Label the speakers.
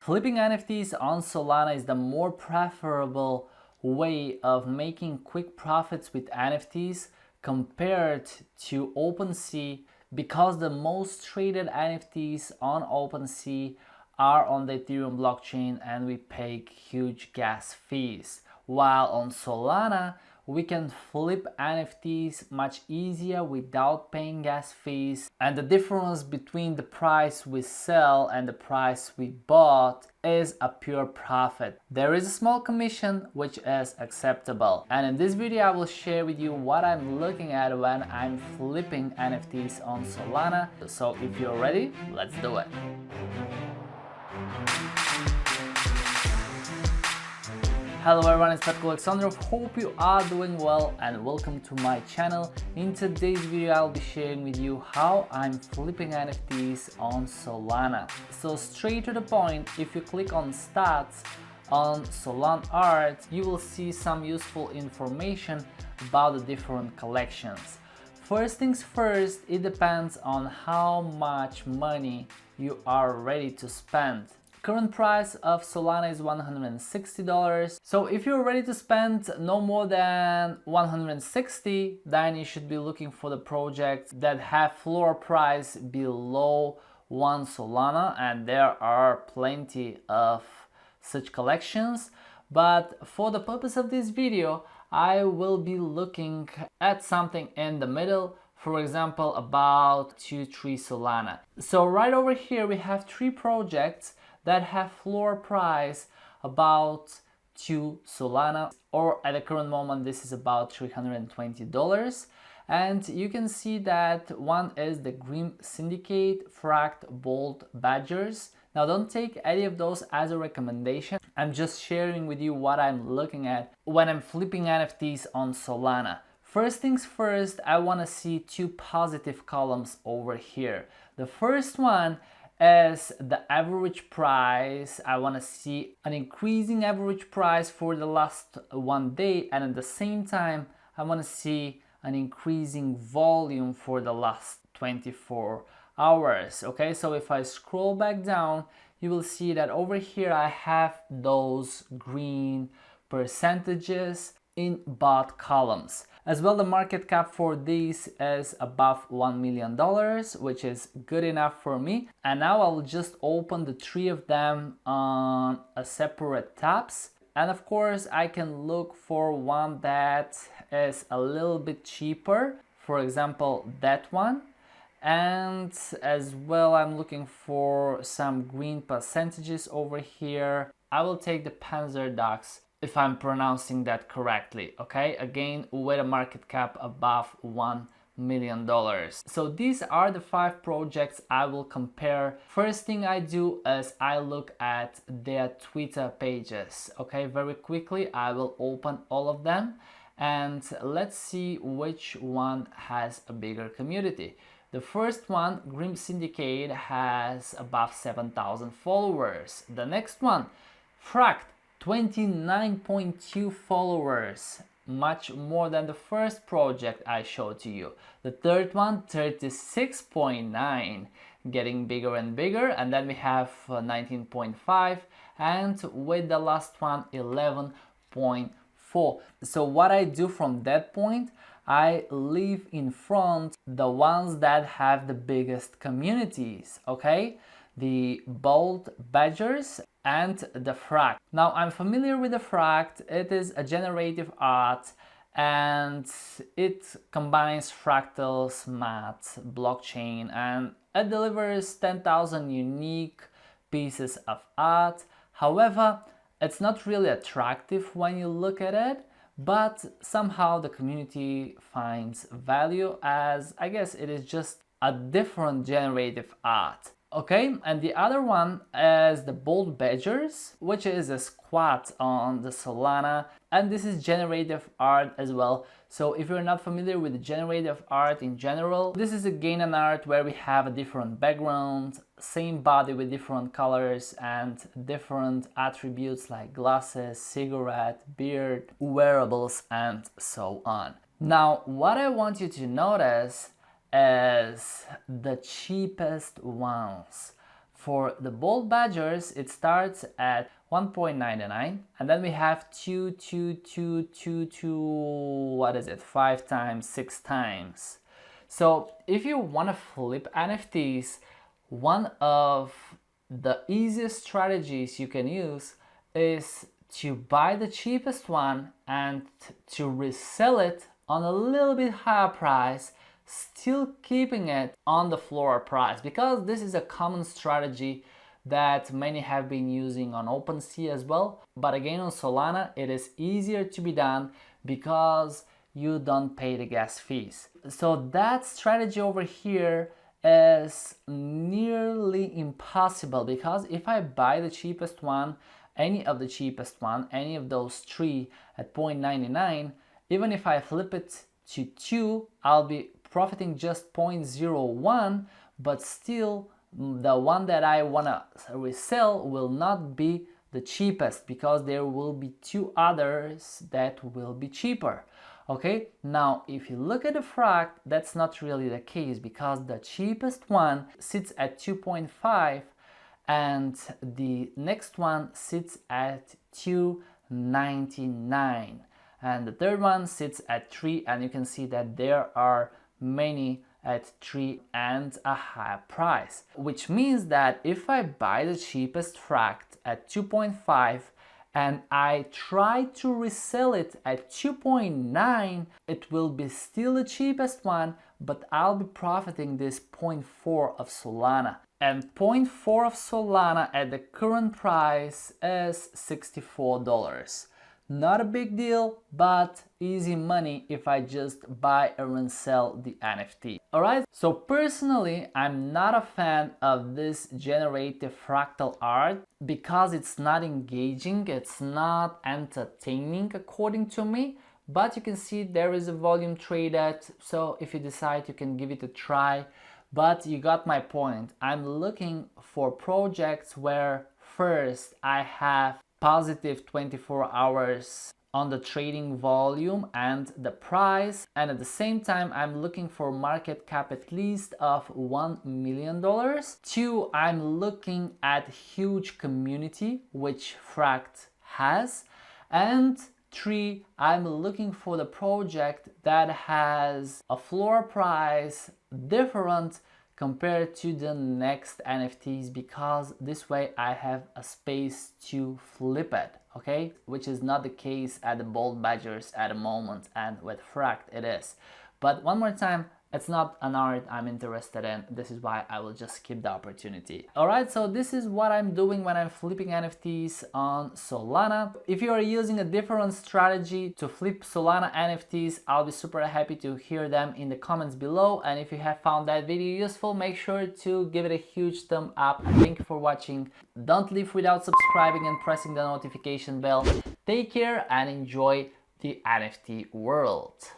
Speaker 1: Flipping NFTs on Solana is the more preferable way of making quick profits with NFTs compared to OpenSea, because the most traded NFTs on OpenSea are on the Ethereum blockchain and we pay huge gas fees. While on Solana, we can flip NFTs much easier without paying gas fees, and the difference between the price we sell and the price we bought is a pure profit. There is a small commission which is acceptable, and in this video I will share with you what I'm looking at when I'm flipping NFTs on Solana. So if you're ready, let's do it. Hello everyone, it's Alexandrov. Hope you are doing well and welcome to my channel. In today's video I'll be sharing with you how I'm flipping NFTs on Solana. So straight to the point, if you click on stats on Solana art, you will see some useful information about the different collections. First things first, it depends on how much money you are ready to spend. Current price of Solana is $160. So if you're ready to spend no more than $160, then you should be looking for the projects that have floor price below 1 Solana, and there are plenty of such collections. But for the purpose of this video, I will be looking at something in the middle. For example, about 2-3 Solana. So right over here we have 3 projects that have floor price about 2 Solana, or at the current moment this is about $320. And you can see that one is the Grim Syndicate, Fract, Bolt, Badgers. Now don't take any of those as a recommendation. I'm just sharing with you what I'm looking at when I'm flipping NFTs on Solana. First things first, I want to see 2 positive columns over here. The first one is the average price. I want to see an increasing average price for the last 1 day, and at the same time I want to see an increasing volume for the last 24 hours. Okay, so if I scroll back down, you will see that over here I have those green percentages in bot columns. As well, the market cap for these is above $1 million, which is good enough for me. And now I'll just open the 3 of them on a separate tabs. And of course, I can look for one that is a little bit cheaper. For example, that one. And as well, I'm looking for some green percentages over here. I will take the PanzerDox, if I'm pronouncing that correctly, okay? Again, with a market cap above $1 million. So these are the 5 projects I will compare. First thing I do is I look at their Twitter pages, okay? Very quickly, I will open all of them and let's see which one has a bigger community. The first one, Grim Syndicate, has above 7,000 followers. The next one, Fract, 29.2 followers, much more than the first project I showed to you. The third one, 36.9, getting bigger and bigger, and then we have 19.5, and with the last one, 11.4. So what I do from that point, I leave in front the ones that have the biggest communities, okay? The Bolt, Badgers, and the Fract. Now I'm familiar with the Fract. It is a generative art and it combines fractals, math, blockchain, and it delivers 10,000 unique pieces of art. However, it's not really attractive when you look at it, but somehow the community finds value, as I guess it is just a different generative art. Okay, and the other one is the Bolt Badgers, which is a squat on the Solana, and this is generative art as well. So if you're not familiar with generative art in general, this is again an art where we have a different background, same body with different colors and different attributes like glasses, cigarette, beard, wearables, and so on. Now, what I want you to notice is the cheapest ones. For the Bold Badgers, it starts at 1.99, and then we have 5 times, 6 times. So if you want to flip NFTs, one of the easiest strategies you can use is to buy the cheapest one and to resell it on a little bit higher price, still keeping it on the floor price, because this is a common strategy that many have been using on OpenSea as well. But again, on Solana, it is easier to be done because you don't pay the gas fees. So that strategy over here is nearly impossible, because if I buy the cheapest one, any of the cheapest one, any of those three at 0.99, even if I flip it to 2, I'll be profiting just 0.01, but still the one that I want to resell will not be the cheapest, because there will be 2 others that will be cheaper. Okay, now if you look at the Fract, that's not really the case, because the cheapest one sits at 2.5 and the next one sits at 2.99, and the third one sits at 3, and you can see that there are many at 3 and a higher price, which means that if I buy the cheapest Fract at 2.5 and I try to resell it at 2.9, it will be still the cheapest one, but I'll be profiting this 0.4 of Solana. And 0.4 of Solana at the current price is $64. Not a big deal, but easy money if I just buy and sell the NFT. Alright, so personally, I'm not a fan of this generative fractal art because it's not engaging, it's not entertaining according to me. But you can see there is a volume traded, so if you decide, you can give it a try. But you got my point. I'm looking for projects where first I have positive 24 hours on the trading volume and the price, and at the same time I'm looking for market cap at least of $1 million. 2, I'm looking at huge community, which Fract has, and 3, I'm looking for the project that has a floor price different compared to the next NFTs, because this way I have a space to flip it, okay? Which is not the case at the Bold Badgers at the moment, and with Fract it is. But one more time, it's not an art I'm interested in. This is why I will just skip the opportunity. Alright, so this is what I'm doing when I'm flipping NFTs on Solana. If you are using a different strategy to flip Solana NFTs, I'll be super happy to hear them in the comments below. And if you have found that video useful, make sure to give it a huge thumb up. Thank you for watching. Don't leave without subscribing and pressing the notification bell. Take care and enjoy the NFT world.